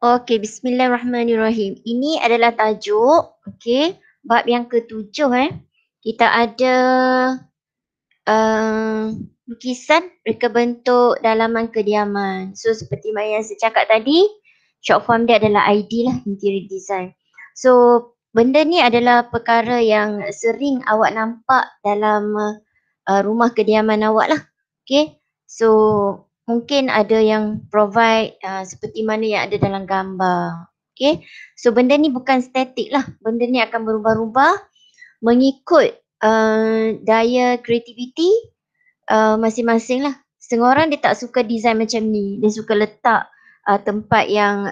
Okey, bismillahirrahmanirrahim. Ini adalah tajuk, okey, bab yang ketujuh Kita ada lukisan reka bentuk dalaman kediaman. So seperti mana yang saya cakap tadi, short form dia adalah ID lah, interior design. So benda ni adalah perkara yang sering awak nampak dalam rumah kediaman awak lah. Okay, so mungkin ada yang provide seperti mana yang ada dalam gambar. Okay, so benda ni bukan statik lah, benda ni akan berubah-ubah mengikut daya kreativiti masing-masing lah. Setengah orang dia tak suka design macam ni, dia suka letak tempat yang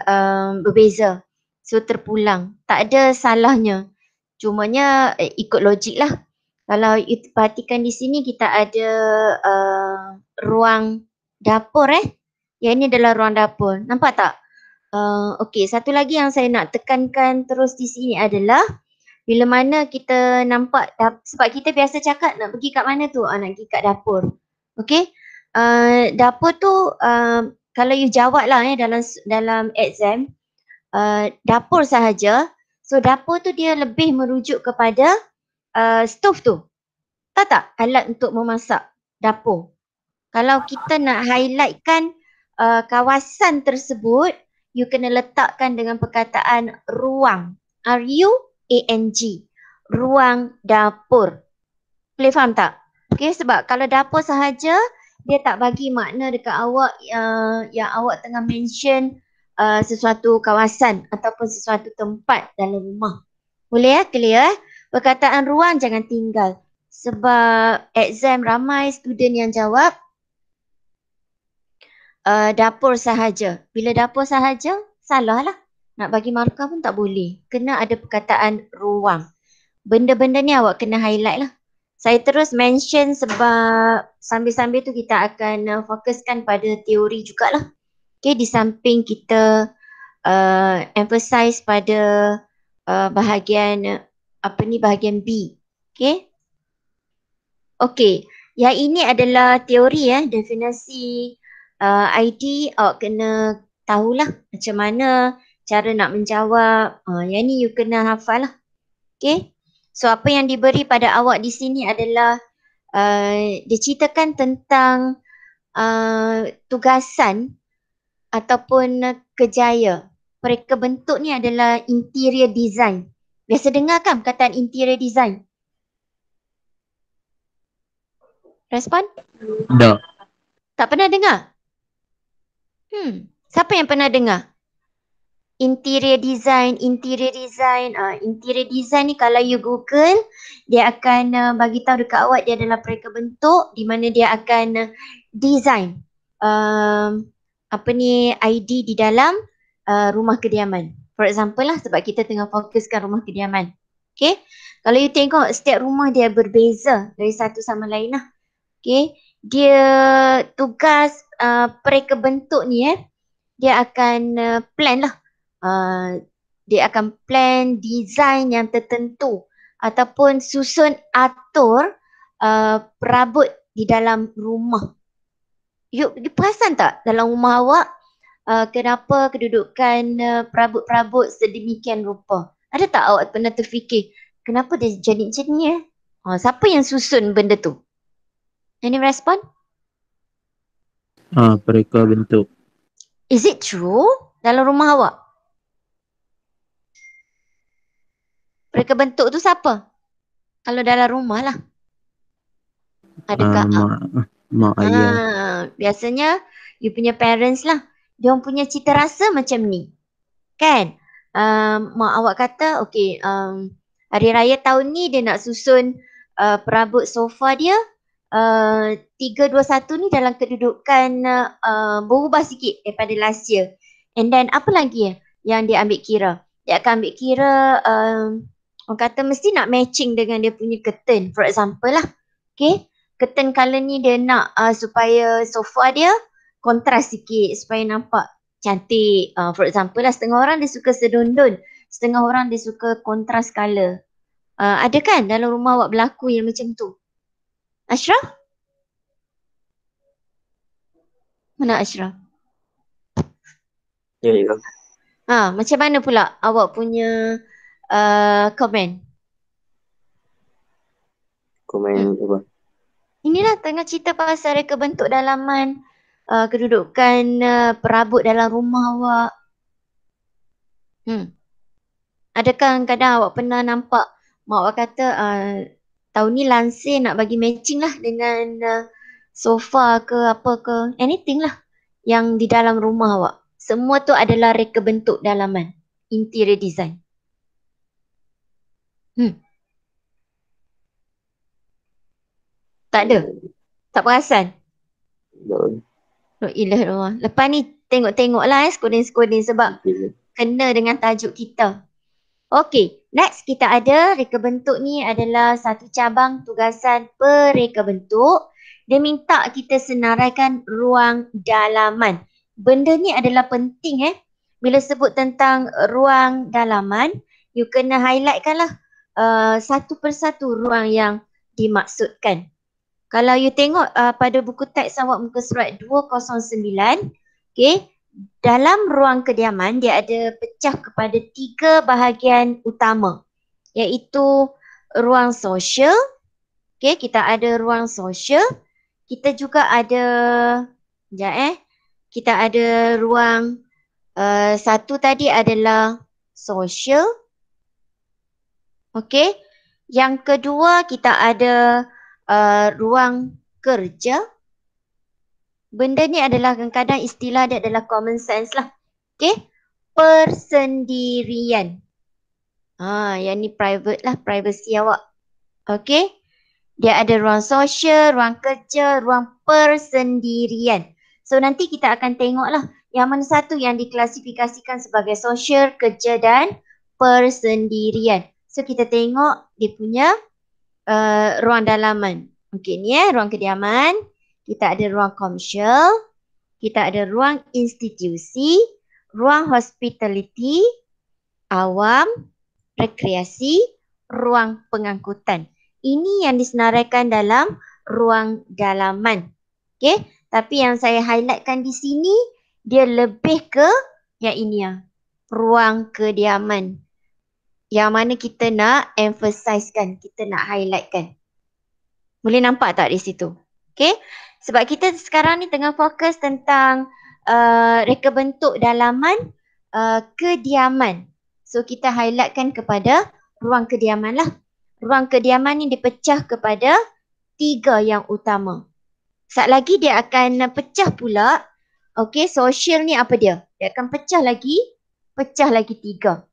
berbeza, so terpulang. Tak ada salahnya, cumanya ikut logik lah. Kalau you perhatikan di sini kita ada ruang dapur yang ni adalah ruang dapur, nampak tak? Okey, satu lagi yang saya nak tekankan terus di sini adalah bila mana kita nampak sebab kita biasa cakap nak pergi kat mana tu? Nak pergi kat dapur. Okey. Dapur tu kalau you jawab lah dalam exam dapur sahaja. So dapur tu dia lebih merujuk kepada stove tu. Tahu tak? Alat untuk memasak dapur. Kalau kita nak highlightkan kawasan tersebut, you kena letakkan dengan perkataan ruang. R-U-A-N-G. Ruang dapur. Boleh faham tak? Okay, sebab kalau dapur sahaja, dia tak bagi makna dekat awak yang awak tengah mention sesuatu kawasan ataupun sesuatu tempat dalam rumah. Boleh clear Perkataan ruang jangan tinggal. Sebab exam ramai student yang jawab dapur sahaja. Bila dapur sahaja, salah lah. Nak bagi markah pun tak boleh. Kena ada perkataan ruang. Benda-benda ni awak kena highlight lah. Saya terus mention sebab sambil-sambil tu kita akan fokuskan pada teori jugalah. Okay, di samping kita emphasize pada bahagian bahagian B. Okay. Okay. Yang ini adalah teori definisi ID. Awak kena tahulah macam mana cara nak menjawab. Yang ni you kena hafal lah. Okay. So apa yang diberi pada awak di sini adalah diceritakan tentang tugasan ataupun kejaya. Mereka bentuk ni adalah interior design. Biasa dengar kan perkataan interior design? Respon? Tak. Tak pernah dengar? Siapa yang pernah dengar? Interior design. Interior design ni kalau you Google, dia akan bagi tahu dekat awak dia adalah pereka bentuk di mana dia akan design ID di dalam rumah kediaman. For example lah, sebab kita tengah fokuskan rumah kediaman. Okay. Kalau you tengok setiap rumah dia berbeza dari satu sama lain lah. Okay. Dia tugas pereka bentuk ni dia akan plan lah. Dia akan plan design yang tertentu ataupun susun atur perabot di dalam rumah. You perasan tak dalam rumah awak kenapa kedudukan perabot-perabot sedemikian rupa? Ada tak awak pernah terfikir kenapa dia jadi macam ni siapa yang susun benda tu? Any respon? Pereka bentuk. Is it true dalam rumah awak? Pereka bentuk tu siapa? Kalau dalam rumah lah. Adakah Mak ayah. biasanya you punya parents lah. Dia punya cita rasa macam ni. Kan? Mak awak kata okay, hari raya tahun ni dia nak susun perabot sofa dia 321 ni dalam kedudukan berubah sikit daripada last year. And then apa lagi yang dia ambil kira? Dia akan ambil kira orang kata mesti nak matching dengan dia punya curtain. For example lah. Okay. Curtain colour ni dia nak supaya sofa dia kontras sikit supaya nampak cantik. For example lah, setengah orang dia suka sedundun. Setengah orang dia suka kontras colour. Ada kan dalam rumah awak berlaku yang macam tu? Ashraf? Mana Ashraf? Ya, ya. Macam mana pula awak punya komen? Komen apa? Inilah tengah cerita pasal reka bentuk dalaman, kedudukan perabot dalam rumah awak. Adakah kadang awak pernah nampak mak awak kata tahun ni lansir nak bagi matching lah dengan sofa ke apa ke, anything lah yang di dalam rumah awak. Semua tu adalah reka bentuk dalaman, interior design. Tak ada? Tak perasan? Ilah. Lepas ni tengok-tengok lah skoding-skoding sebab kena dengan tajuk kita. Okey, next kita ada reka bentuk ni adalah satu cabang tugasan pereka bentuk. Dia minta kita senaraikan ruang dalaman. Benda ni adalah penting Bila sebut tentang ruang dalaman, you kena highlightkan lah satu persatu ruang yang dimaksudkan. Kalau you tengok pada buku teks awak muka surat 209, okay, dalam ruang kediaman dia ada pecah kepada 3 bahagian utama, iaitu ruang sosial. Okay, kita ada ruang sosial. Kita juga ada, kita ada ruang satu tadi adalah sosial. Okay, yang kedua kita ada ruang kerja. Benda ni adalah kadang-kadang istilah dia adalah common sense lah. Okay. Persendirian. Yang ni private lah, privacy awak. Okay. Dia ada ruang sosial, ruang kerja, ruang persendirian. So nanti kita akan tengok lah yang mana satu yang diklasifikasikan sebagai sosial, kerja dan persendirian. So kita tengok dia punya ruang dalaman. Okay, ni ruang kediaman. Kita ada ruang komersial. Kita ada ruang institusi, ruang hospitality, awam, rekreasi, ruang pengangkutan. Ini yang disenaraikan dalam ruang dalaman. Okay, tapi yang saya highlightkan di sini, dia lebih ke yang ini ruang kediaman. Yang mana kita nak emphasizekan, kita nak highlightkan. Boleh nampak tak di situ? Okay, sebab kita sekarang ni tengah fokus tentang reka bentuk dalaman kediaman. So kita highlightkan kepada ruang kediaman lah. Ruang kediaman ni dipecah kepada 3 yang utama. Sekejap lagi dia akan pecah pula. Okay, sosial ni apa dia? Dia akan pecah lagi 3.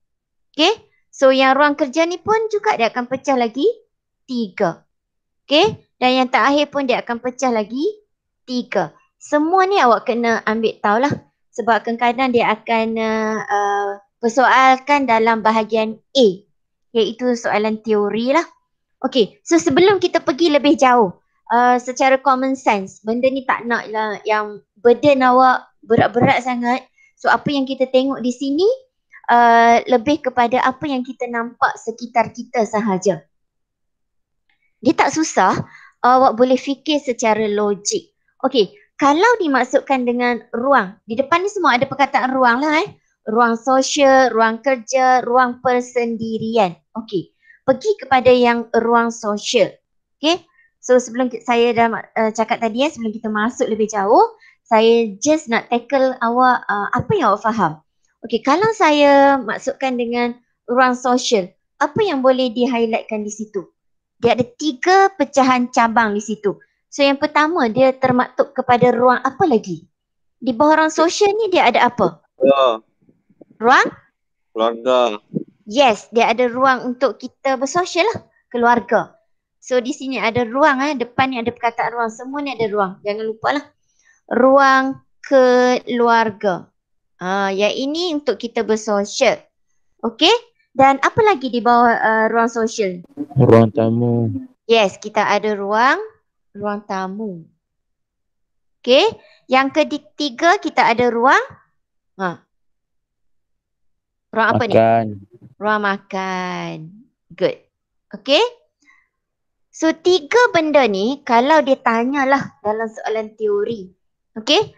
Okay, so yang ruang kerja ni pun juga dia akan pecah lagi 3. Okay, dan yang terakhir pun dia akan pecah lagi 3. Semua ni awak kena ambil tahulah. Sebab kadang-kadang dia akan persoalkan dalam bahagian A, iaitu soalan teori lah. Okay, so sebelum kita pergi lebih jauh, secara common sense, benda ni tak nak lah yang burden awak berat-berat sangat. So apa yang kita tengok di sini lebih kepada apa yang kita nampak sekitar kita sahaja. Dia tak susah, awak boleh fikir secara logik. Okey, kalau dimaksudkan dengan ruang, di depan ni semua ada perkataan ruang lah Ruang sosial, ruang kerja, ruang persendirian. Okey, pergi kepada yang ruang sosial. Okey, so sebelum saya dah cakap tadi sebelum kita masuk lebih jauh, saya just nak tackle awak apa yang awak faham. Okey, kalau saya maksudkan dengan ruang sosial, apa yang boleh di-highlightkan di situ? Dia ada 3 pecahan cabang di situ. So yang pertama dia termaktub kepada ruang apa lagi? Di bawah ruang sosial ni dia ada apa? Ruang? Keluarga. Yes, dia ada ruang untuk kita bersosial lah. Keluarga. So di sini ada ruang depan ni ada perkataan ruang. Semua ni ada ruang. Jangan lupa lah. Ruang keluarga. Yang ini untuk kita bersosial. Okey? Dan apa lagi di bawah ruang sosial? Ruang tamu. Yes, kita ada ruang tamu. Okey, yang ketiga kita ada ruang ruang apa ni? Ruang makan. Good. Okey. So 3 benda ni kalau dia tanyalah dalam soalan teori, Okey.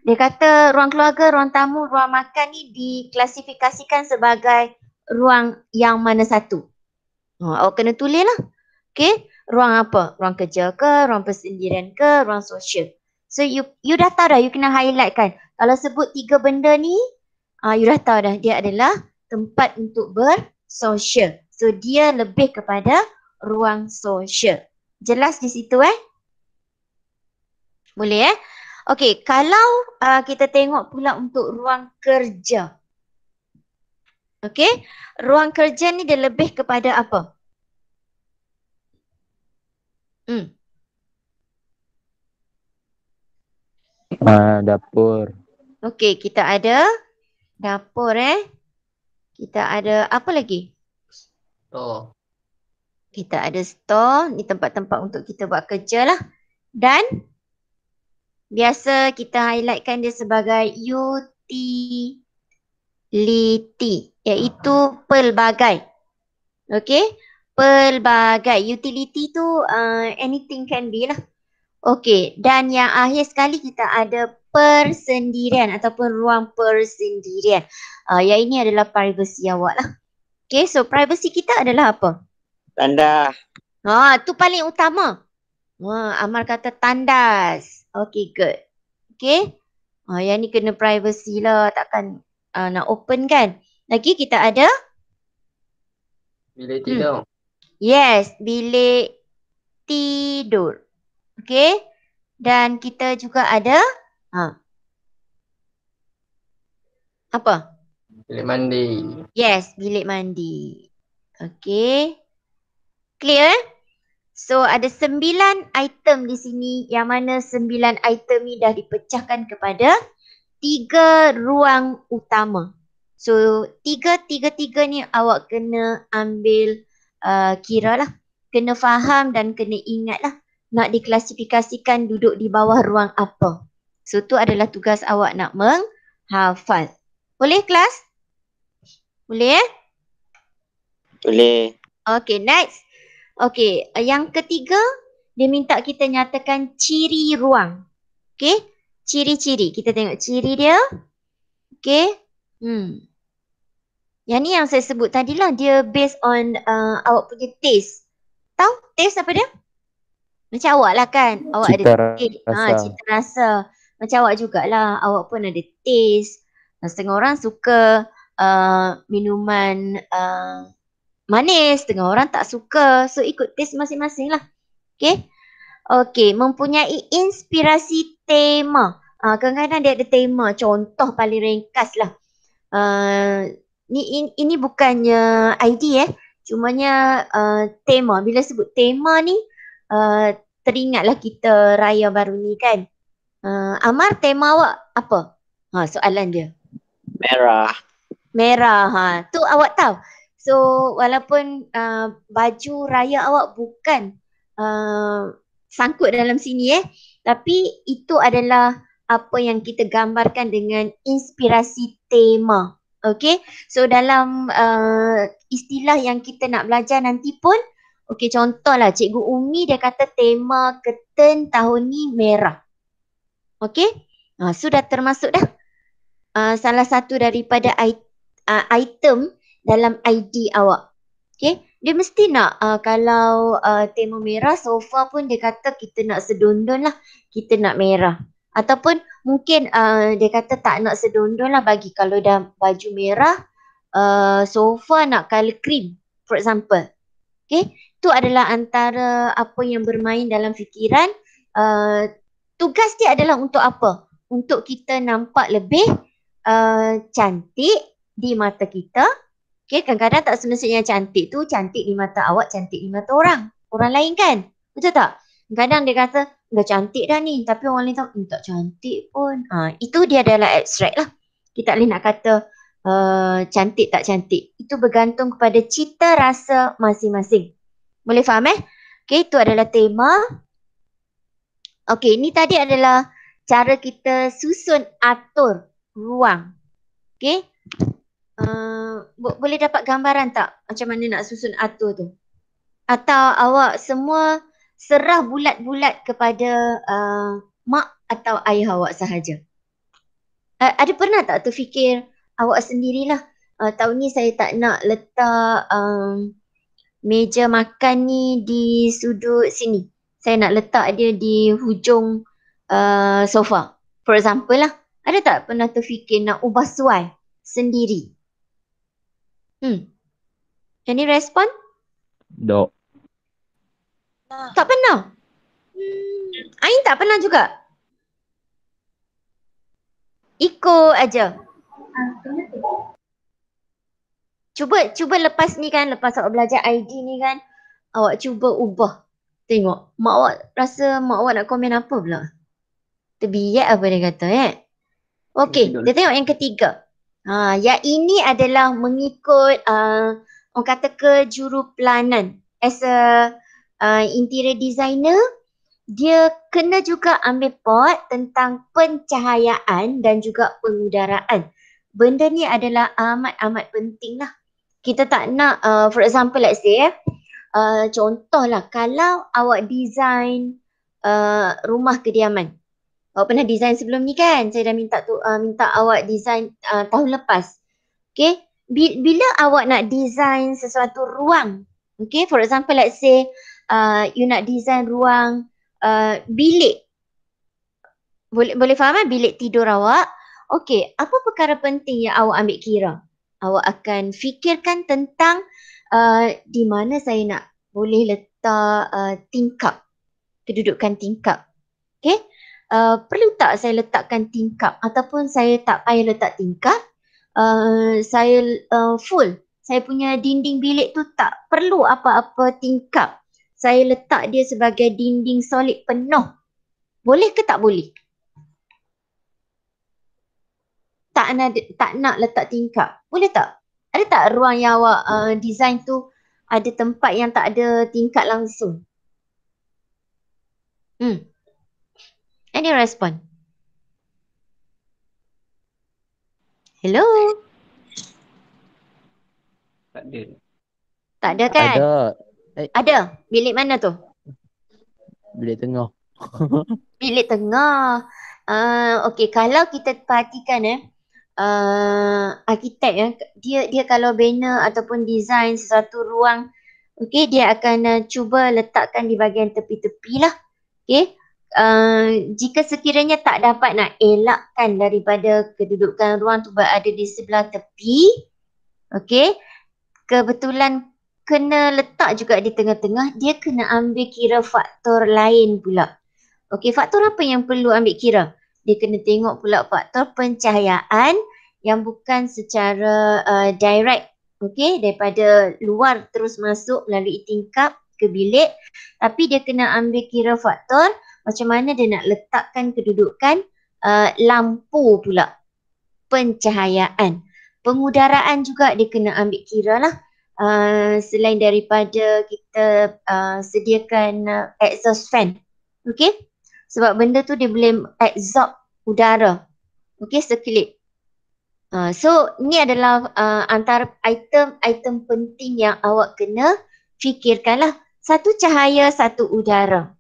Dia kata ruang keluarga, ruang tamu, ruang makan ni diklasifikasikan sebagai ruang yang mana satu. Awak kena tulis lah. Okey. Ruang apa? Ruang kerja ke, ruang persendirian ke, ruang sosial. So you dah tahu dah, you kena highlight kan. Kalau sebut 3 benda ni, you dah tahu dah dia adalah tempat untuk bersosial. So dia lebih kepada ruang sosial. Jelas di situ Boleh Okey, kalau kita tengok pula untuk ruang kerja. Okey, ruang kerja ni dia lebih kepada apa? Dapur. Okey, kita ada dapur Kita ada apa lagi? Store. Kita ada store, ni tempat-tempat untuk kita buat kerja lah. Dan biasa kita highlightkan dia sebagai utility, iaitu pelbagai. Okey, pelbagai. Utility tu anything can be lah. Okey, dan yang akhir sekali kita ada persendirian ataupun ruang persendirian. Yang ini adalah privacy awak lah. Okey, so privacy kita adalah apa? Tanda. Tu paling utama. Amal kata tandas. Okey, good. Okey. Yang ni kena privacy lah, takkan nak open kan. Lagi kita ada Bilik tidur. yes, bilik tidur. Okey. Dan kita juga ada apa? Bilik mandi. Yes, bilik mandi. Okey. Clear So ada 9 item di sini yang mana 9 item ni dah dipecahkan kepada 3 ruang utama. So tiga ni awak kena ambil kira lah. Kena faham dan kena ingat lah. Nak diklasifikasikan duduk di bawah ruang apa. So tu adalah tugas awak nak menghafal. Boleh kelas? Boleh Boleh. Okay, next. Okay, yang ketiga, dia minta kita nyatakan ciri ruang. Okay, ciri-ciri. Kita tengok ciri dia. Okay. Yang ni yang saya sebut tadi lah, dia based on awak punya taste. Tahu taste apa dia? Macam awak lah kan. Awak Cita ada taste. rasa. Cita rasa. Macam awak jugalah. Awak pun ada taste. Setengah orang suka minuman manis, setengah orang tak suka. So ikut taste masing-masing lah. Okay. Okay, mempunyai inspirasi tema. Kadang-kadang dia ada tema. Contoh paling ringkas lah. Ini bukannya ID Cumanya tema. Bila sebut tema ni, teringatlah kita raya baru ni kan. Amar, tema awak apa? Soalan dia. Merah. Merah. Tu awak tahu. So walaupun baju raya awak bukan sangkut dalam sini tapi itu adalah apa yang kita gambarkan dengan inspirasi tema. Okay, so dalam istilah yang kita nak belajar nanti pun, okay, contohlah Cikgu Umi dia kata tema curtain tahun ni merah. Okay, sudah termasuk dah salah satu daripada item dalam ID awak. Okay, dia mesti nak kalau tema merah sofa pun dia kata kita nak sedondon lah, kita nak merah. Ataupun mungkin dia kata tak nak sedondon lah bagi kalau dah baju merah, sofa nak colour cream for example. Okay, itu adalah antara apa yang bermain dalam fikiran. Tugas dia adalah untuk apa? Untuk kita nampak lebih cantik di mata kita. Okay, kadang-kadang tak semestinya cantik tu cantik di mata awak, cantik di mata orang lain kan, betul tak? Kadang dia kata dah cantik dah ni, tapi orang lain tahu tak cantik pun. Itu dia adalah abstrak lah. Kita tak boleh nak kata cantik tak cantik. Itu bergantung kepada cita rasa masing-masing. Boleh faham Okay, itu adalah tema. Okay, ni tadi adalah cara kita susun atur ruang. Okay. Boleh dapat gambaran tak macam mana nak susun atur tu? Atau awak semua serah bulat-bulat kepada Mak atau ayah awak sahaja? Ada pernah tak terfikir awak sendirilah, tahun ni saya tak nak letak meja makan ni di sudut sini. Saya nak letak dia di hujung sofa. For example lah. Ada tak pernah terfikir nak ubah suai sendiri? Any respon? Dok. Tak pernah? Ain tak pernah juga? Ikut aja. Cuba lepas ni kan, lepas awak belajar ID ni kan, awak cuba ubah. Tengok, mak awak rasa mak awak nak komen apa pula? Terbiak apa dia kata Okey, kita tengok yang ketiga. Yang ini adalah mengikut orang kata kejuruplanan. As a interior designer, dia kena juga ambil part tentang pencahayaan dan juga pengudaraan. Benda ni adalah amat-amat penting lah. Kita tak nak, for example let's say contohlah kalau awak design rumah kediaman. Awak pernah design sebelum ni kan? Saya dah minta awak design tahun lepas. Okay? Bila awak nak design sesuatu ruang, okay? For example, let's say you nak design ruang bilik. Boleh faham kan? Bilik tidur awak. Okay, apa perkara penting yang awak ambil kira? Awak akan fikirkan tentang di mana saya nak boleh letak tingkap. Kedudukan tingkap. Okay? Perlu tak saya letakkan tingkap ataupun saya tak payah letak tingkap, saya full, saya punya dinding bilik tu tak perlu apa-apa tingkap, saya letak dia sebagai dinding solid penuh, boleh ke tak boleh? Tak nak letak tingkap, boleh tak? Ada tak ruang yang awak design tu ada tempat yang tak ada tingkap langsung? Any respon? Hello? Tak ada. Tak ada kan? Ada. Ada. Bilik mana tu? Bilik tengah. Bilik tengah. Okey, kalau kita perhatikan arkitek dia kalau bina ataupun design sesuatu ruang, okey, dia akan cuba letakkan di bahagian tepi-tepi lah. Okey. Jika sekiranya tak dapat nak elakkan daripada kedudukan ruang tu berada di sebelah tepi, okey, kebetulan kena letak juga di tengah-tengah, dia kena ambil kira faktor lain pula. Okey, faktor apa yang perlu ambil kira? Dia kena tengok pula faktor pencahayaan yang bukan secara direct, okey, daripada luar terus masuk melalui tingkap ke bilik, tapi dia kena ambil kira faktor macam mana dia nak letakkan kedudukan lampu pula, pencahayaan. Pengudaraan juga dia kena ambil kira lah. Selain daripada kita sediakan exhaust fan. Okay? Sebab benda tu dia boleh absorb udara. Okay, circulate. So, ni adalah antara item-item penting yang awak kena fikirkan lah. Satu cahaya, satu udara.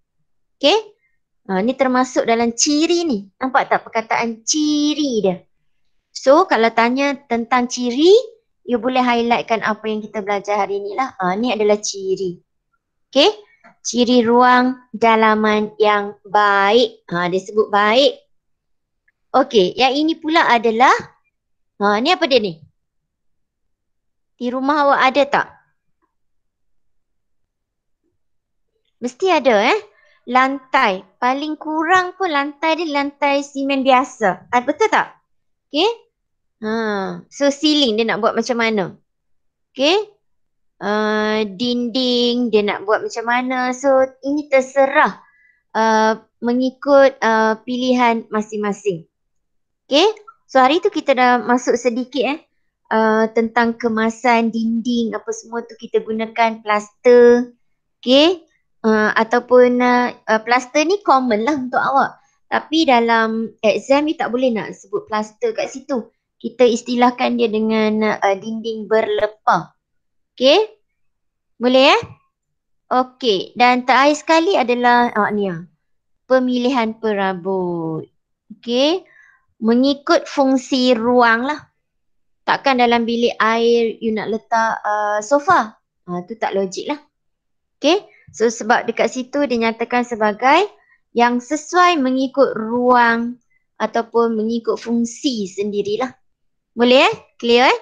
Okay? Ni termasuk dalam ciri ni. Nampak tak perkataan ciri dia? So, kalau tanya tentang ciri, you boleh highlightkan apa yang kita belajar hari ni lah. Ni adalah ciri. Okay? Ciri ruang dalaman yang baik. Dia sebut baik. Okay, yang ini pula adalah, ni apa dia ni? Di rumah awak ada tak? Mesti ada lantai. Paling kurang pun lantai dia lantai simen biasa. Betul tak? Okay. So ceiling dia nak buat macam mana? Okay. Dinding dia nak buat macam mana. So ini terserah mengikut pilihan masing-masing. Okay. So hari tu kita dah masuk sedikit tentang kemasan dinding apa semua tu kita gunakan plaster. Okay. Ataupun plaster ni common lah untuk awak. Tapi dalam exam ni tak boleh nak sebut plaster kat situ. Kita istilahkan dia dengan dinding berlepah. Okay? Boleh Okay. Dan terakhir sekali adalah ni pemilihan perabot. Okey. Mengikut fungsi ruang lah. Takkan dalam bilik air you nak letak sofa. Tu tak logik lah. Okay. So sebab dekat situ dinyatakan sebagai yang sesuai mengikut ruang ataupun mengikut fungsi sendirilah. Boleh Clear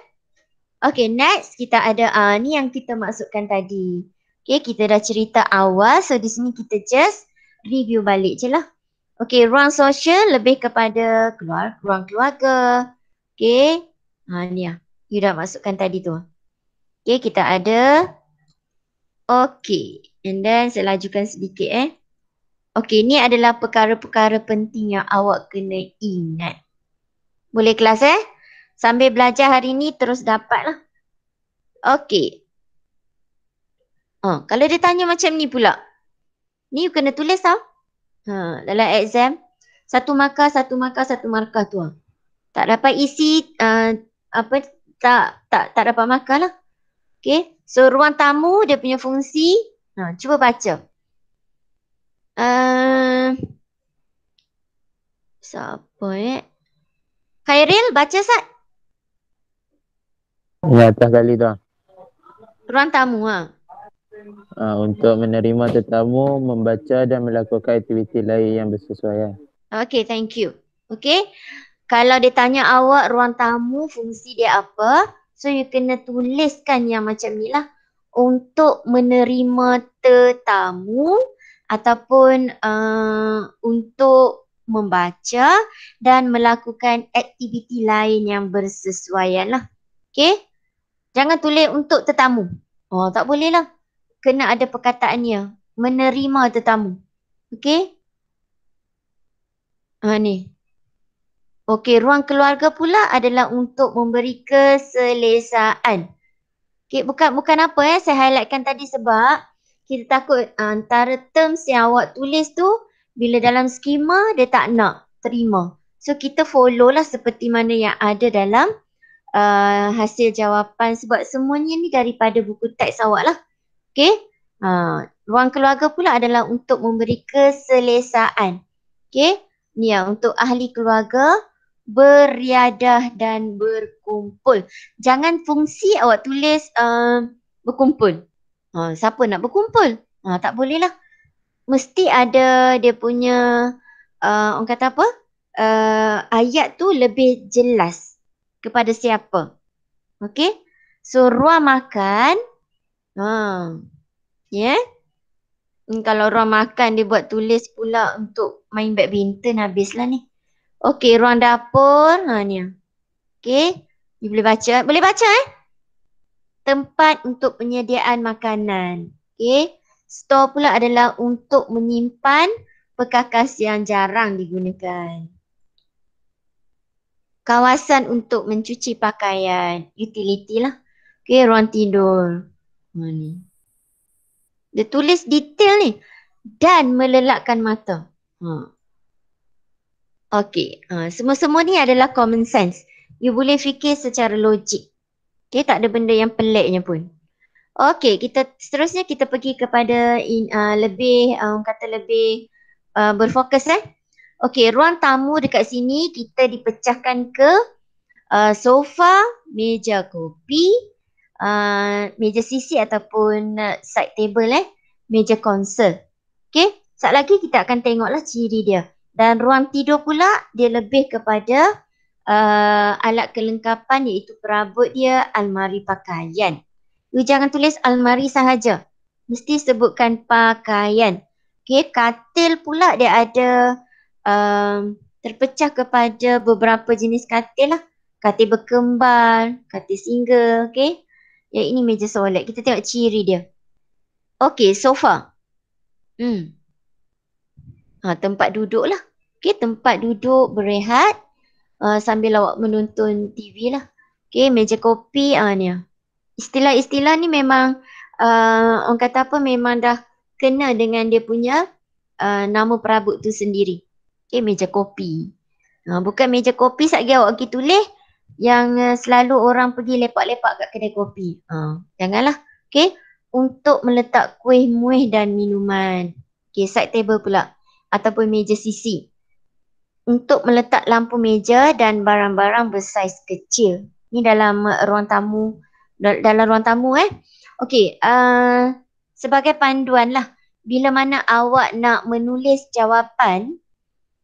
Okay, next kita ada ni yang kita masukkan tadi. Okay, kita dah cerita awal. So di sini kita just review balik je lah. Okay, ruang sosial lebih kepada ruang keluarga. Okay. Ni lah. You dah masukkan tadi tu. Okay, kita ada. Okay. And then saya lajukan sedikit Okay, ni adalah perkara-perkara penting yang awak kena ingat. Boleh kelas Sambil belajar hari ni terus dapat lah. Okay. Kalau dia tanya macam ni pula. Ni you kena tulis tau. Dalam exam. Satu markah tu. Tak dapat isi tak dapat markah lah. Okay. So ruang tamu dia punya fungsi. Cuba baca. Siapa Khairil baca Sat. Yang atas kali tu. Ruang tamu Untuk menerima tetamu, membaca dan melakukan aktiviti lain yang bersesuaian. Okay, thank you. Okay. Kalau dia tanya awak ruang tamu fungsi dia apa, so you kena tuliskan yang macam ni lah. Untuk menerima tetamu ataupun untuk membaca dan melakukan aktiviti lain yang bersesuaian lah. Okay. Jangan tulis untuk tetamu. Tak boleh lah. Kena ada perkataannya. Menerima tetamu. Okay. Ni. Okey, ruang keluarga pula adalah untuk memberi keselesaan. Okey, bukan apa saya highlightkan tadi sebab kita takut antara terms yang awak tulis tu bila dalam skema dia tak nak terima. So kita follow lah seperti mana yang ada dalam hasil jawapan sebab semuanya ni daripada buku teks awak lah. Okey. Ruang keluarga pula adalah untuk memberi keselesaan. Okey. Ni untuk ahli keluarga beriadah dan berkumpul. Jangan fungsi awak tulis berkumpul. Siapa nak berkumpul? Tak boleh lah. Mesti ada dia punya orang kata apa? Ayat tu lebih jelas kepada siapa. Okay. So ruang makan. Kalau ruang makan dia buat tulis pula untuk main badminton habislah ni. Okey, ruang dapur. Ni. Okey. You boleh baca. Boleh baca Tempat untuk penyediaan makanan. Okey. Store pula adalah untuk menyimpan perkakas yang jarang digunakan. Kawasan untuk mencuci pakaian. Utility lah. Okey, ruang tidur. Ni. Dia tulis detail ni. Dan melelakkan mata. Okey. Semua-semua ni adalah common sense. You boleh fikir secara logik. Okey, tak ada benda yang peliknya pun. Okey, seterusnya kita pergi kepada lebih berfokus Okey, ruang tamu dekat sini kita dipecahkan ke sofa, meja kopi, meja sisi ataupun side table meja konsol. Okey, sekejap lagi kita akan tengoklah ciri dia. Dan ruang tidur pula dia lebih kepada alat kelengkapan iaitu perabot dia almari pakaian. You jangan tulis almari sahaja. Mesti sebutkan pakaian. Okey, katil pula dia ada terpecah kepada beberapa jenis katil lah. Katil berkembar, katil single, okey. Yang ini meja solat. Kita tengok ciri dia. Okey, sofa. Tempat duduk lah. Okey, tempat duduk berehat sambil awak menonton TV lah. Okey, meja kopi ni. Istilah-istilah ni memang orang kata apa memang dah kena dengan dia punya nama perabot tu sendiri. Okey, meja kopi. Bukan meja kopi satgi awak pergi tulis yang selalu orang pergi lepak-lepak kat kedai kopi. Janganlah. Okey, untuk meletak kuih, muih dan minuman. Okey, side table pula. ataupun meja sisi untuk meletak lampu meja dan barang-barang bersaiz kecil. Ni dalam ruang tamu, dalam ruang tamu Okey, sebagai panduan lah, bila mana awak nak menulis jawapan,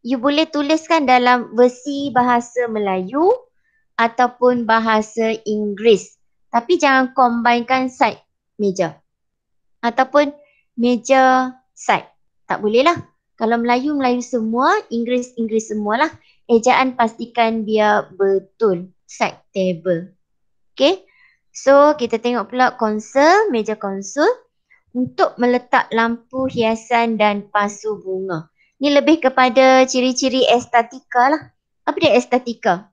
you boleh tuliskan dalam versi bahasa Melayu ataupun bahasa Inggeris. Tapi jangan combinekan side meja. Ataupun meja side. Tak boleh lah. Kalau Melayu, Melayu semua, Inggeris, Inggeris semualah. Ejaan pastikan dia betul. Side table. Okay. So, kita tengok pula konsol, meja konsol untuk meletak lampu hiasan dan pasu bunga. Ni lebih kepada ciri-ciri estetika lah. Apa dia estetika?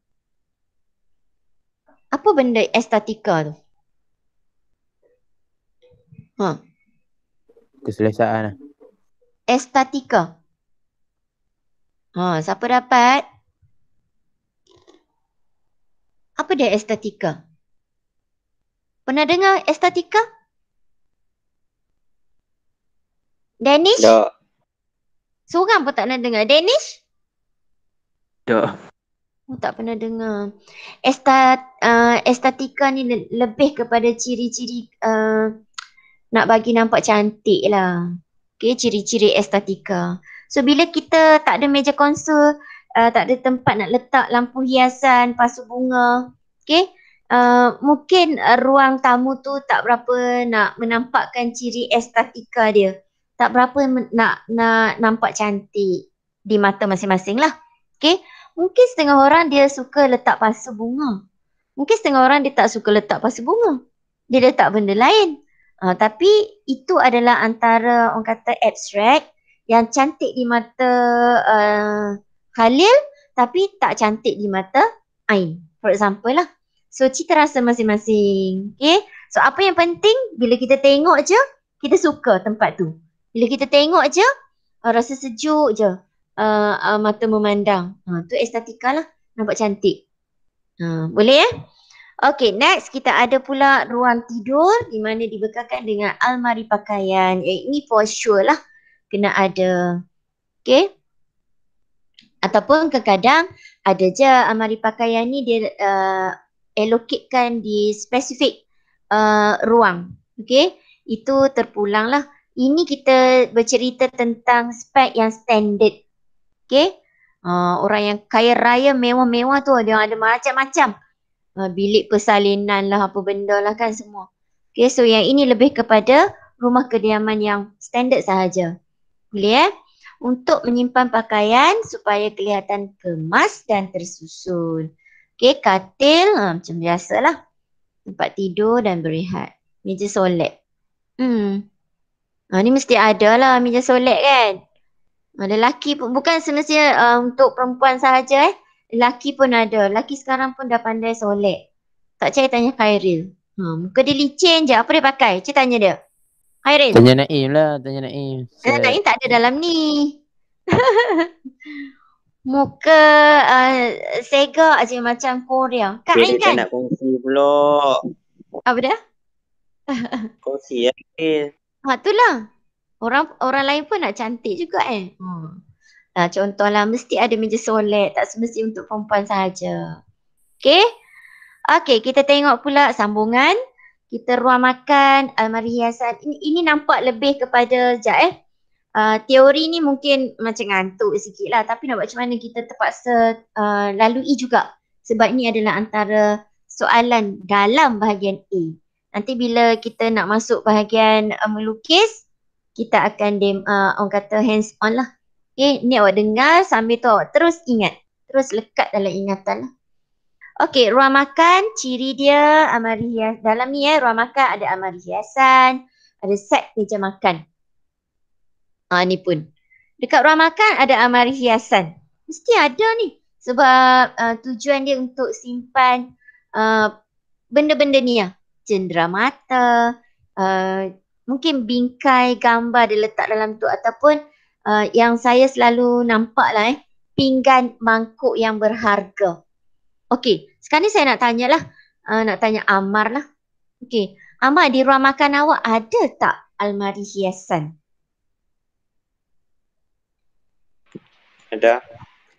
Apa benda estetika tu? Keselesaan lah. Estetika. Siapa dapat? Apa dia estetika? Pernah dengar estetika? Danish? Tak. Seorang pun tak pernah dengar. Danish? Tak. Tak pernah dengar. Estetika ni lebih kepada ciri-ciri nak bagi nampak cantik lah. Okay, ciri-ciri estetika. So bila kita tak ada meja konsol, tak ada tempat nak letak lampu hiasan, pasu bunga, okay, mungkin ruang tamu tu tak berapa nak menampakkan ciri estetika dia. Tak berapa nak nampak cantik di mata masing-masing lah. Okay. Mungkin setengah orang dia suka letak pasu bunga. Mungkin setengah orang dia tak suka letak pasu bunga. Dia letak benda lain. Tapi itu adalah antara orang kata abstrak yang cantik di mata Khalil tapi tak cantik di mata Ain. For example lah. So cita rasa masing-masing. Okay. So apa yang penting bila kita tengok je, kita suka tempat tu. Bila kita tengok je, rasa sejuk je. Mata memandang. Tu estetika lah. Nampak cantik. Boleh Okay, next kita ada pula ruang tidur di mana dibekalkan dengan almari pakaian. Ini for sure lah. Kena ada. Okay. Ataupun kadang-kadang ada je almari pakaian ni dia allocatekan di spesifik ruang. Okay. Itu terpulang lah. Ini kita bercerita tentang spek yang standard. Okay. Orang yang kaya raya mewah-mewah tu dia ada macam-macam. Bilik persalinan lah apa benda lah kan semua. Okay, so yang ini lebih kepada rumah kediaman yang standard sahaja. Boleh untuk menyimpan pakaian supaya kelihatan kemas dan tersusun. Okay, katil macam biasalah. Tempat tidur dan berehat. Meja solat. Ni mesti ada lah meja solat kan. Lelaki pun bukan semestinya untuk perempuan sahaja lelaki pun ada. Lelaki sekarang pun dah pandai solat. Tak percaya tanya Khairil. Muka dia licin je. Apa dia pakai? Cik tanya dia. Khairil. Tanya Naim lah. Tanya Naim. Naim tak ada dalam ni. Muka segak je macam Korea. Kak Ain kan? Dia nak kongsi pula. Apa dia? Kongsi Itulah. Orang lain pun nak cantik juga contohlah mesti ada meja solat, tak semesti untuk perempuan sahaja. Okay. Okay, kita tengok pula sambungan. Kita ruang makan, almari hiasan. Ini nampak lebih kepada teori ni mungkin macam ngantuk sikit lah. Tapi nak buat macam mana kita terpaksa lalui juga. Sebab ni adalah antara soalan dalam bahagian A. Nanti bila kita nak masuk bahagian melukis, kita akan orang kata hands on lah. Okay, ni awak dengar sambil tu awak terus ingat. Terus lekat dalam ingatan lah. Okay, ruang makan, ciri dia almari hiasan. Dalam ni ruang makan ada almari hiasan, ada set meja makan. Ni pun. Dekat ruang makan ada almari hiasan. Mesti ada ni. Sebab tujuan dia untuk simpan benda-benda ni lah. Cendera mata, mungkin bingkai gambar dia letak dalam tu ataupun yang saya selalu nampak lah pinggan mangkuk yang berharga. Okey, sekarang ni saya nak tanya lah. Nak tanya Amar lah. Okey, Amar di ruang makan awak ada tak almari hiasan? Ada.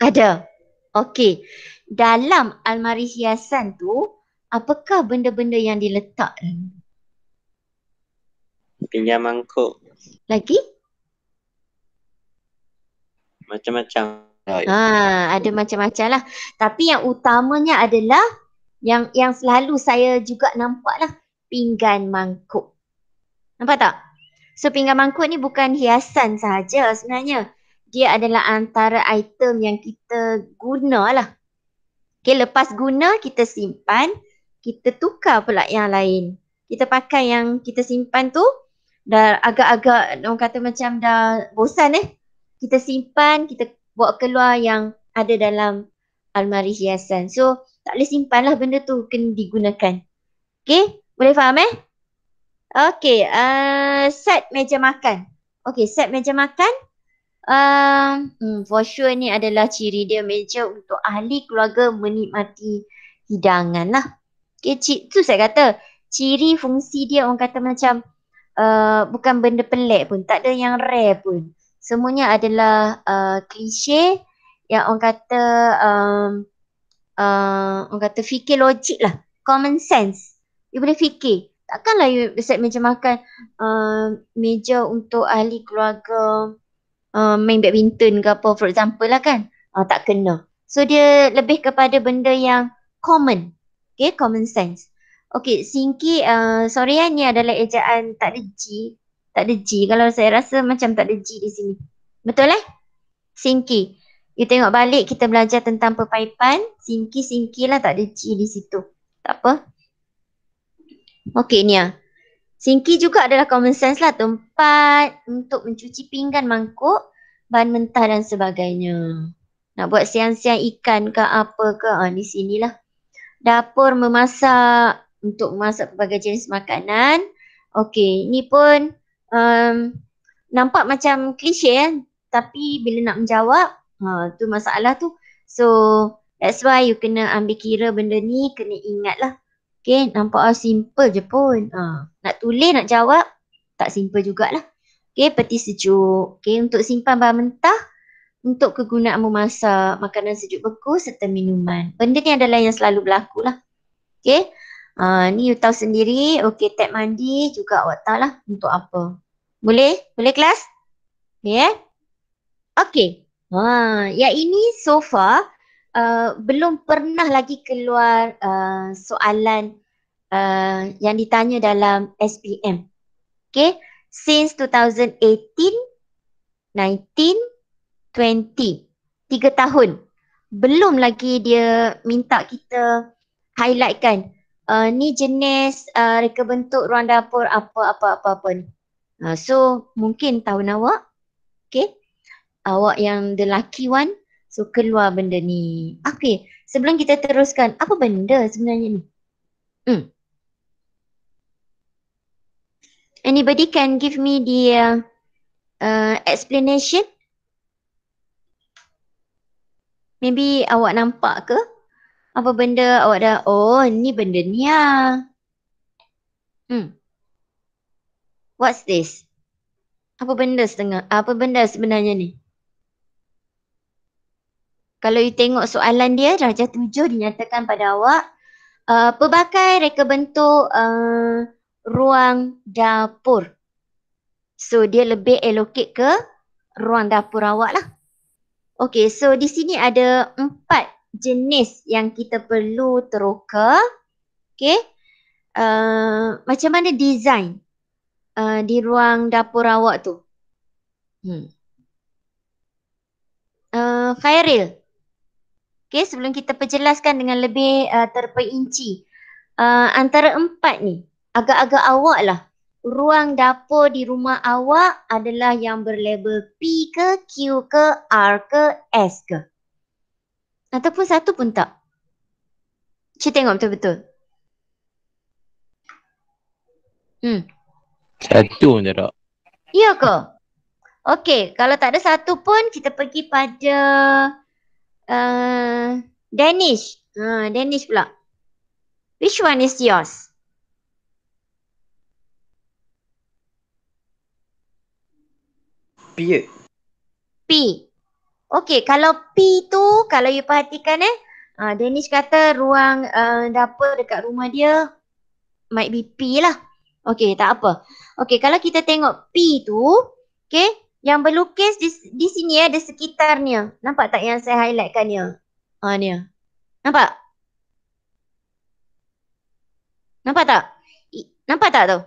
Ada. Okey. Dalam almari hiasan tu, apakah benda-benda yang diletak? Pinjam mangkuk. Lagi? Macam-macam. Ada macam-macam lah. Tapi yang utamanya adalah yang selalu saya juga nampak lah, pinggan mangkuk. Nampak tak? So pinggan mangkuk ni bukan hiasan sahaja sebenarnya. Dia adalah antara item yang kita guna lah. Okay, lepas guna kita simpan, kita tukar pula yang lain. Kita pakai yang kita simpan tu, dah agak-agak orang kata macam dah bosan kita simpan, kita bawa keluar yang ada dalam almari hiasan. So tak boleh simpan lah benda tu, kena digunakan. Okay, boleh faham Okay, set meja makan. Okay, set meja makan. For sure ni adalah ciri dia, meja untuk ahli keluarga menikmati hidangan lah. Okay, tu saya kata ciri fungsi dia orang kata macam bukan benda pelik pun, tak ada yang rare pun. Semuanya adalah klise yang orang kata orang kata fikir logik lah, common sense. You boleh fikir. Takkanlah you set meja makan meja untuk ahli keluarga main badminton ke apa for example lah kan. Tak kena. So dia lebih kepada benda yang common. Okay, common sense. Okay, Sinki, sorry ni adalah ejaan tak ada G. Tak ada G. Kalau saya rasa macam tak ada G di sini. Betul Sinki. You tengok balik kita belajar tentang pepaipan. Sinki lah, tak ada G di situ. Tak apa. Okay, ni Sinki juga adalah common sense lah. Tempat untuk mencuci pinggan mangkuk, bahan mentah dan sebagainya. Nak buat siang-siang ikan ke apa ke, di sinilah. Dapur memasak, untuk memasak pelbagai jenis makanan. Okey, ni pun nampak macam klise tapi bila nak menjawab, tu masalah tu. So, that's why you kena ambil kira benda ni, kena ingat lah. Okay, nampak simple je pun. Nak tulis, nak jawab, tak simple jugalah. Okay, peti sejuk. Okay, untuk simpan bahan mentah, untuk kegunaan memasak, makanan sejuk beku serta minuman. Benda ni adalah yang selalu berlaku lah. Okay, ni you tahu sendiri. Okay, tap mandi juga awak tahu lah untuk apa. Boleh? Boleh kelas? Okay, Okay. Yang ini so far belum pernah lagi keluar soalan yang ditanya dalam SPM. Okay, since 2018, 19, 20, 3 tahun. Belum lagi dia minta kita highlightkan ni jenis reka bentuk ruang dapur apa ni. So mungkin tahun awak, okay, awak yang the lucky one, so keluar benda ni. Okay, sebelum kita teruskan, apa benda sebenarnya ni? Anybody can give me the explanation? Maybe awak nampak ke? Apa benda awak dah, ni benda ni What's this? Apa benda sebenarnya ni? Kalau you tengok soalan dia, darjah 7 dinyatakan pada awak, pelbagai reka bentuk ruang dapur. So dia lebih allocate ke ruang dapur awak lah. Okay, so di sini ada 4 jenis yang kita perlu teroka. Okay, macam mana design di ruang dapur awak tu? Khairil. Okay, sebelum kita perjelaskan dengan lebih terperinci. Antara 4 ni, agak-agak awak lah. Ruang dapur di rumah awak adalah yang berlabel P ke, Q ke, R ke, S ke? Ataupun satu pun tak? Cuba tengok betul-betul. Satu pun tak. Ya ke? Okey, kalau tak ada satu pun, kita pergi pada Danish. Danish pula. Which one is yours? P. P. Okey, kalau P tu kalau you perhatikan Danish kata ruang dapur dekat rumah dia might be P lah. Okey, tak apa. Okey, kalau kita tengok P tu, okey, yang berlukis di sini ada sekitarnya. Nampak tak yang saya highlightkan ni? Ni. Nampak? Nampak tak? Nampak tak tu?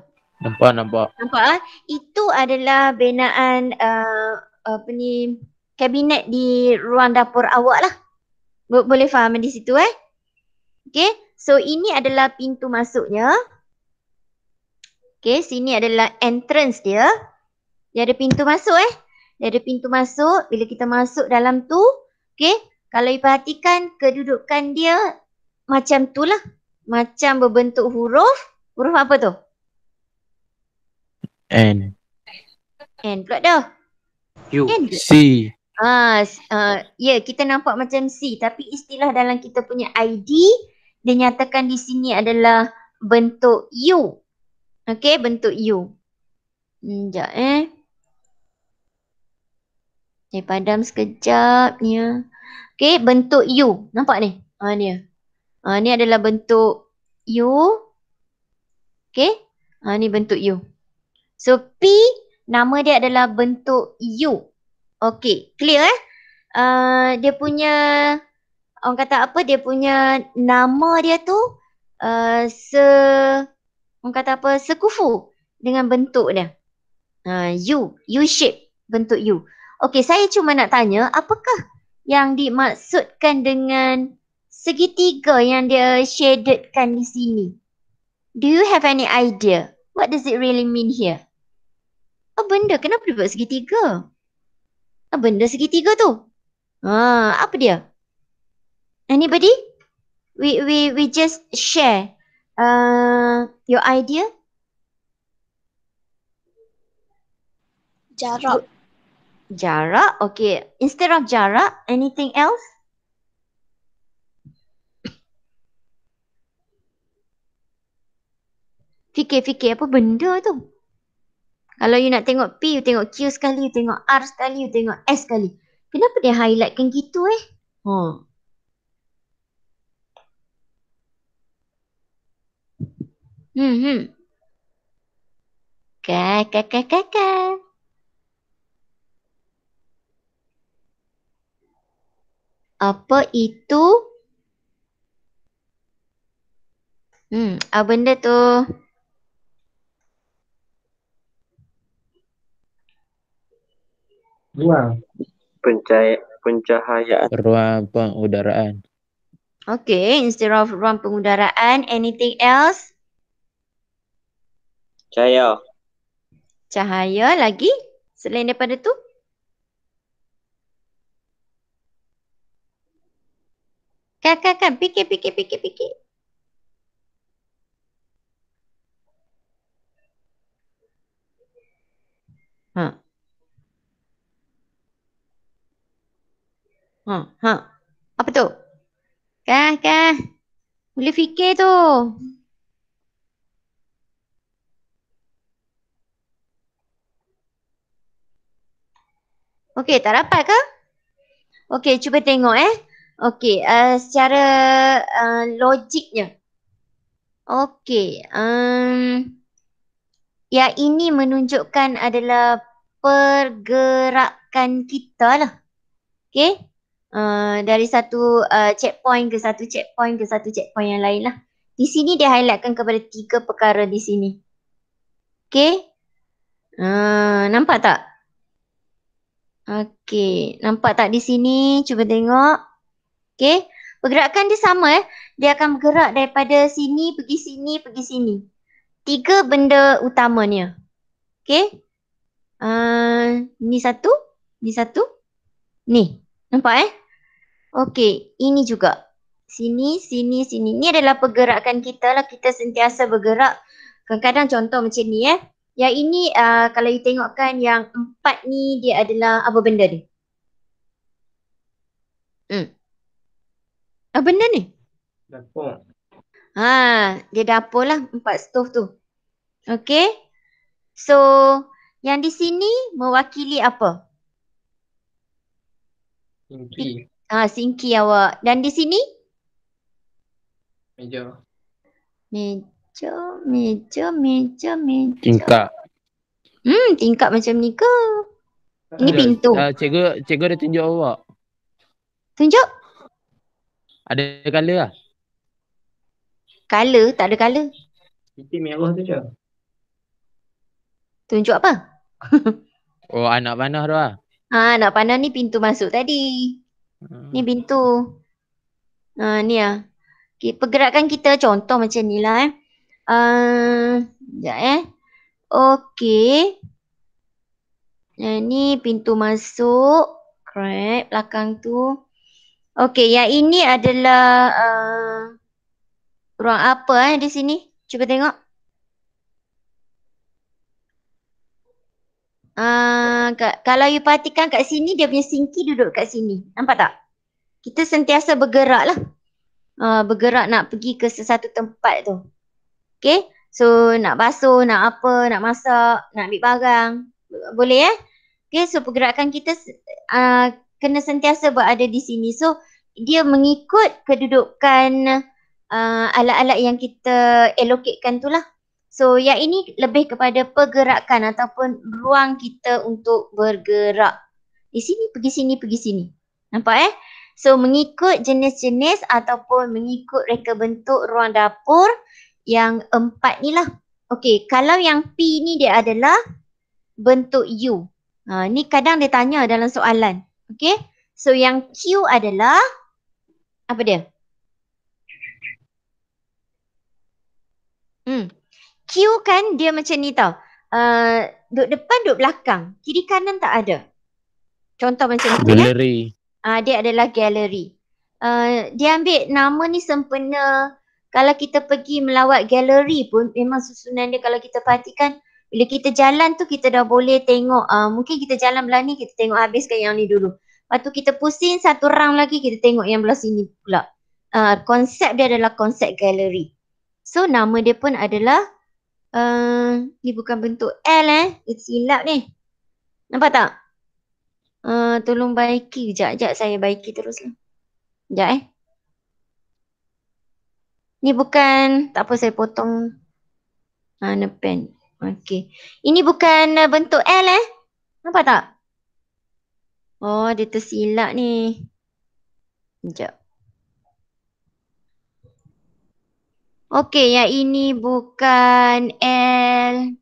Nampak. Nampak? Itu adalah binaan kabinet di ruang dapur awak lah. Boleh faham di situ Okay, so ini adalah pintu masuknya. Okay, sini adalah entrance dia. Dia ada pintu masuk Dia ada pintu masuk. Bila kita masuk dalam tu, okay, kalau you perhatikan kedudukan dia macam tu lah. Macam berbentuk huruf. Huruf apa tu? N. N pula dah. U. N ke? C. Ya, kita nampak macam C, tapi istilah dalam kita punya ID dinyatakan di sini adalah bentuk U. Okey, bentuk U. Sekejap Saya padam sekejap ni. Okey, bentuk U. Nampak ni? Ni. Ni adalah bentuk U. Okey. Ni bentuk U. So P nama dia adalah bentuk U. Okey, clear dia punya orang kata apa? Dia punya nama dia tu orang kata apa? Sekufu dengan bentuk dia. U shape bentuk U. Okey, saya cuma nak tanya apakah yang dimaksudkan dengan segitiga yang dia shadedkan di sini? Do you have any idea? What does it really mean here? Benda kenapa dia buat segitiga? Benda segitiga tu. Apa dia? Anybody? We just share your idea. Jarak. Jarak, okay. Instead of jarak, anything else? Fikir-fikir apa benda tu. Kalau you nak tengok P, you tengok Q sekali, you tengok R sekali, you tengok S sekali. Kenapa dia highlightkan gitu Kakak. Apa itu? Apa benda tu? Ruang. Pencahayaan. Ruang pengudaraan. Okay, instead of ruang pengudaraan, anything else? Cahaya. Cahaya lagi? Selain daripada tu? Kan. Fikir. Apa tu? Kan. Boleh fikir tu. Okey, tak dapat ke? Okey, cuba tengok Okey, secara logiknya. Okey, yang ini menunjukkan adalah pergerakan kita lah. Okey? Dari satu checkpoint ke satu checkpoint ke satu checkpoint yang lain lah. Di sini dia highlightkan kepada 3 perkara di sini. Okey? Nampak tak? Okey, nampak tak di sini? Cuba tengok. Okey? Pergerakan dia sama Dia akan bergerak daripada sini, pergi sini, pergi sini. 3 benda utamanya. Okey? Ni satu. Ni. Nampak Okey, ini juga. Sini. Ni adalah pergerakan kita lah. Kita sentiasa bergerak. Kadang-kadang contoh macam ni Yang ini kalau you tengokkan yang 4 ni dia adalah apa benda ni? Apa benda ni? Dapur. Dia dapur lah 4 stove tu. Okey. So, yang di sini mewakili apa? Tinggi. Sinki awak. Dan di sini? Meja. Meja. Tingkap. Tingkap macam ni ke? Ini Ada. pintu. Cikgu dah tunjuk awak. Tunjuk. Ada colour lah. Color, tak ada color. Titik merah tu je. Tunjuk apa? Oh, anak panah tu lah. Nak pandang ni pintu masuk tadi. Ni pintu. Ni lah. Okay, pergerakan kita contoh macam ni lah. Sekejap Okey. Ni pintu masuk. Correct. Belakang tu. Okey, yang ini adalah ruang apa di sini? Cuba tengok. Kalau you perhatikan kat sini, dia punya sinki duduk kat sini. Nampak tak? Kita sentiasa bergerak lah. Bergerak nak pergi ke sesuatu tempat tu. Okay? So, nak basuh, nak apa, nak masak, nak ambil barang. Boleh Okay, so pergerakan kita kena sentiasa berada di sini. So, dia mengikut kedudukan alat-alat yang kita allocatekan tu lah. So, yang ini lebih kepada pergerakan ataupun ruang kita untuk bergerak. Di sini, pergi sini. Nampak So, mengikut jenis-jenis ataupun mengikut reka bentuk ruang dapur yang 4 ni lah. Okey, kalau yang P ni dia adalah bentuk U. Ni kadang dia tanya dalam soalan. Okey, so yang Q adalah apa dia? Q kan dia macam ni tau. Duduk depan, duduk belakang. Kiri kanan tak ada. Contoh macam ni Galeri. Dia adalah gallery. Dia ambil nama ni sempena. Kalau kita pergi melawat galeri pun memang susunan dia kalau kita perhatikan bila kita jalan tu kita dah boleh tengok mungkin kita jalan belah ni kita tengok habiskan yang ni dulu. Lepas tu kita pusing satu round lagi kita tengok yang belah sini pula. Konsep dia adalah konsep galeri. So nama dia pun adalah ni bukan bentuk L Dia silap ni. Nampak tak? Tolong baiki kejap saya baiki terus lah. Sekejap Ni bukan, tak apa saya potong pen. Okey. Ini bukan bentuk L Nampak tak? Oh, dia tersilap ni. Sekejap. Okey, yang ini bukan L.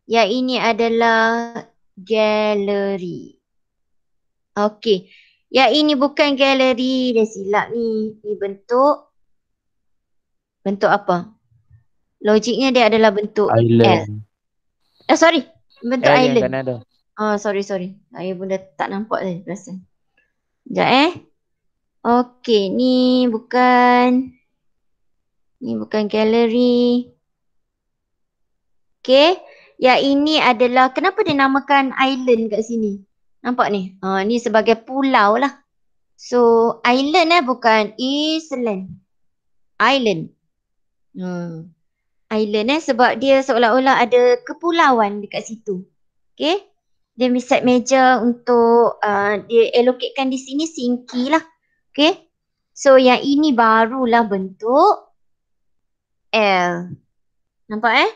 Yang ini adalah galeri. Okey. Yang ini bukan galeri, dia silap ni. Ni bentuk apa? Logiknya dia adalah bentuk Island. L. Sorry. Bentuk L island. yang kanan tu. Sorry. Saya pun dah tak nampak tadi perasan. Sekejap Okey, ni bukan galeri. Okey. Yang ini adalah, kenapa dia namakan island kat sini? Nampak ni? Ni sebagai pulau lah. So, island bukan island. Island. Island sebab dia seolah-olah ada kepulauan dekat situ. Okay. Dia set meja untuk dia allocatekan di sini sinki lah. Okay. So yang ini barulah bentuk L. Nampak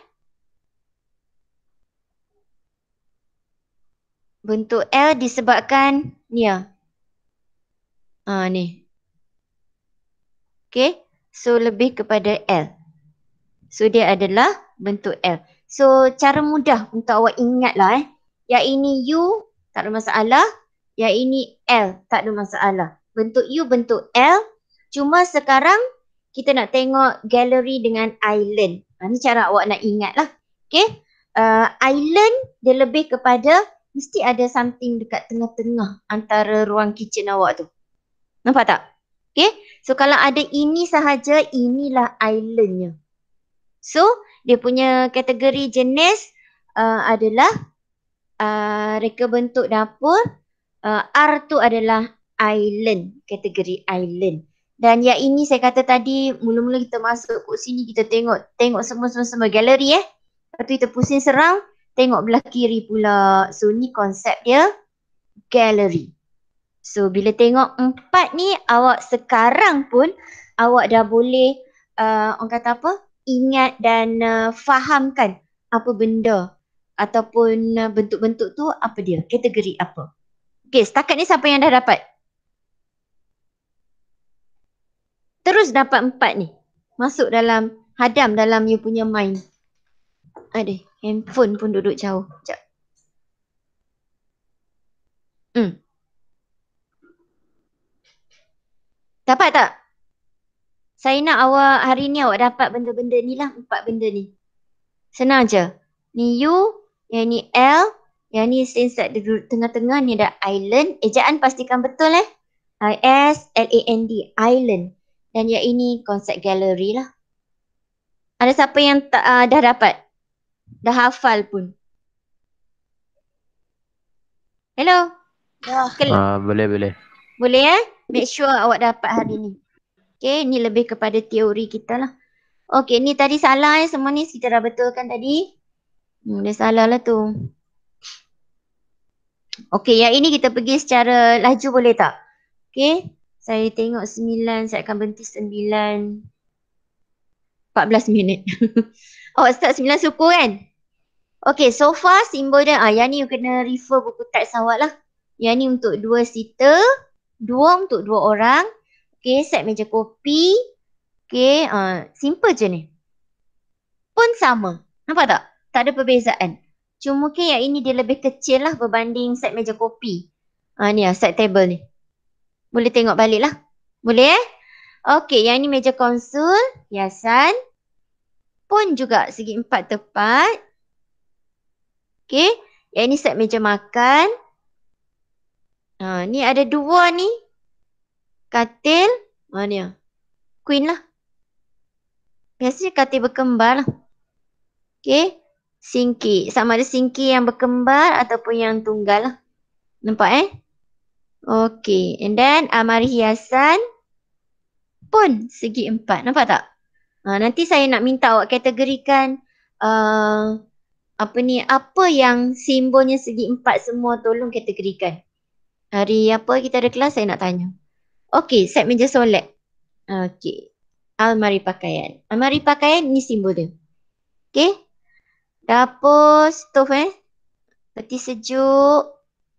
Bentuk L disebabkan ni ni. Okay. So lebih kepada L. So dia adalah bentuk L. So cara mudah untuk awak ingat lah Yang ini U tak ada masalah. Yang ini L tak ada masalah. Bentuk U, bentuk L. Cuma sekarang kita nak tengok galeri dengan island. Ini cara awak nak ingat lah. Okay. Island dia lebih kepada mesti ada something dekat tengah-tengah antara ruang kitchen awak tu. Nampak tak? Okay. So kalau ada ini sahaja, inilah islandnya. So, dia punya kategori jenis adalah reka bentuk dapur. R tu adalah island, kategori island. Dan yang ini saya kata tadi, mula-mula kita masuk kat sini, kita tengok semua galeri Lepas tu kita pusing serang, tengok belah kiri pula. So, ni konsep dia, galeri. So bila tengok 4 ni, awak sekarang pun awak dah boleh orang kata apa? Ingat dan fahamkan apa benda ataupun bentuk-bentuk tu apa dia, kategori apa. Okey, setakat ni siapa yang dah dapat? Terus dapat 4 ni. Masuk dalam, hadam dalam you punya mind. Aduh, handphone pun duduk jauh. Sekejap. Dapat tak? Saya nak awak hari ni awak dapat benda-benda ni lah, 4 benda ni. Senang je. Ni U, yang ni L, yang ni start duduk tengah-tengah, ni ada island. Ejaan pastikan betul I-S-L-A-N-D, island. Dan yang ini konsep gallery lah. Ada siapa yang dah dapat? Dah hafal pun? Hello? Boleh. Boleh Make sure awak dapat hari ni. Okay, ni lebih kepada teori kita lah. Okay, ni tadi salah semua ni kita dah betulkan tadi. Dah salah lah tu. Okay, yang ini kita pergi secara laju boleh tak? Okay, saya tengok 9, saya akan berhenti 9. 14 minit. Awak start 9 suku kan? Okay, so far simbol dia, yang ni you kena refer buku teks awak lah. Yang ni untuk 2 seater, 2 untuk 2 orang. Okay, set meja kopi. Okay, simple je ni. Pun sama. Nampak tak? Tak ada perbezaan. Cuma mungkin yang ini dia lebih kecil lah berbanding set meja kopi. Ni lah, set table ni. Boleh tengok balik lah. Boleh Okay, yang ni meja konsul, hiasan. Pun juga segi 4 tepat. Okay, yang ni set meja makan. Ni ada 2 ni. Katil. Ni lah. Queen lah. Biasanya katil berkembar lah. Okay. Singki. Sama ada singki yang berkembar ataupun yang tunggal lah. Nampak Okay. And then almari hiasan pun segi 4. Nampak tak? Nanti saya nak minta awak kategorikan apa yang simbolnya segi 4 semua, tolong kategorikan. Hari apa kita ada kelas saya nak tanya. Okay, set meja solek. Okay. Almari pakaian. Almari pakaian ni simbol dia. Okay. Dapur, stove peti sejuk.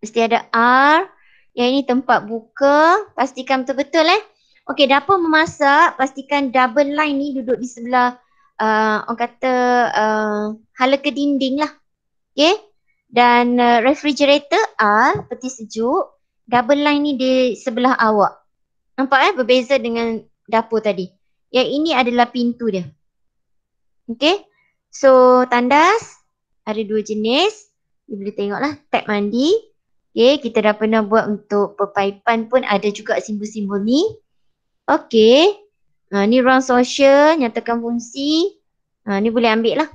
Mesti ada R. Yang ini tempat buka. Pastikan betul-betul Okay, dapur memasak. Pastikan double line ni duduk di sebelah orang kata hala ke dinding lah. Okay. Dan refrigerator R, peti sejuk. Double line ni di sebelah awak. Nampak berbeza dengan dapur tadi. Yang ini adalah pintu dia. Okay. So tandas ada 2 jenis. You boleh tengoklah tab mandi. Okay. Kita dah pernah buat untuk pepaipan pun ada juga simbol-simbol ni. Okay. Ni ruang sosial, nyatakan fungsi. Ni boleh ambil lah.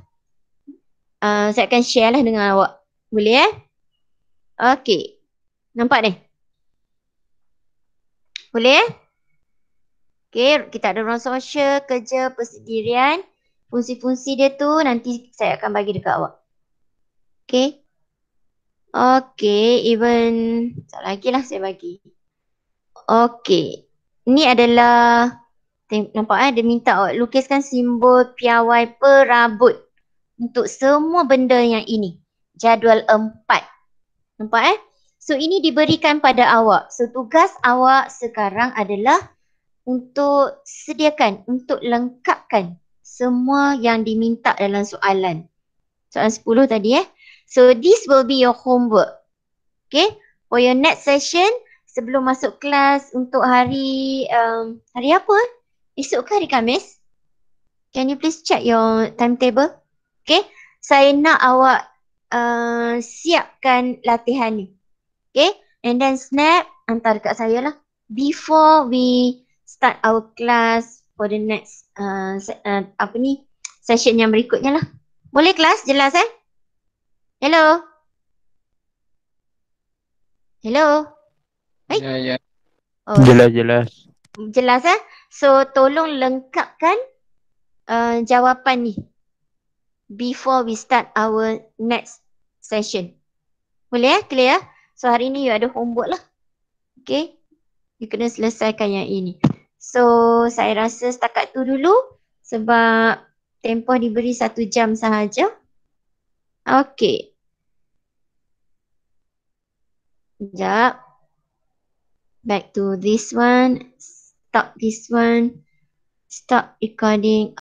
Saya akan share lah dengan awak. Boleh Okay. Nampak ni? Boleh Okay, kita ada ruang sosial, kerja, persendirian. Fungsi-fungsi dia tu nanti saya akan bagi dekat awak. Okay. Okay, even sekejap lagi lah saya bagi. Okay. Ni adalah, nampak dia minta awak lukiskan simbol piawai perabot. Untuk semua benda yang ini. Jadual 4. Nampak So ini diberikan pada awak. So tugas awak sekarang adalah untuk sediakan, untuk lengkapkan semua yang diminta dalam soalan. Soalan 10 tadi So this will be your homework. Okay. For your next session, sebelum masuk kelas untuk hari apa? Esok ke hari Khamis? Can you please check your timetable? Okay. Saya nak awak siapkan latihan ni. Okay. And then snap, hantar dekat saya lah. Before we start our class for the next session yang berikutnya lah. Boleh kelas? Jelas Hello? Hello? Ya. Jelas. Jelas So tolong lengkapkan jawapan ni before we start our next session. Boleh Clear So hari ni you ada homework lah. Okay. You kena selesaikan yang ini. So, saya rasa setakat tu dulu sebab tempoh diberi 1 jam sahaja. Okay. Sekejap. Back to this one. Stop this one. Stop recording.